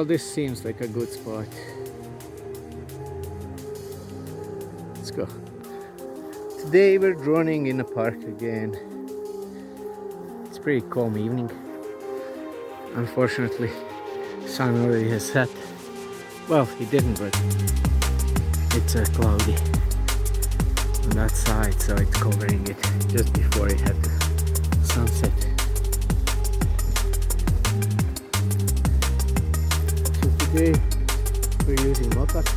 this seems like a good spot. Let's go. Today we're droning in a park again. It's a pretty calm evening. Unfortunately, sun already has set. Well, he didn't, but it's cloudy on that side, so it's covering it just before it had the sunset. So today we're using MOPAX.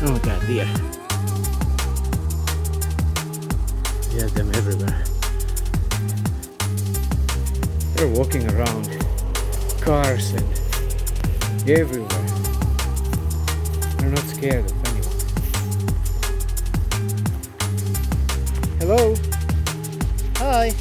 Oh god, deer. We have them everywhere. They're walking around cars and everywhere. They're not scared of anyone. Hello? Hi.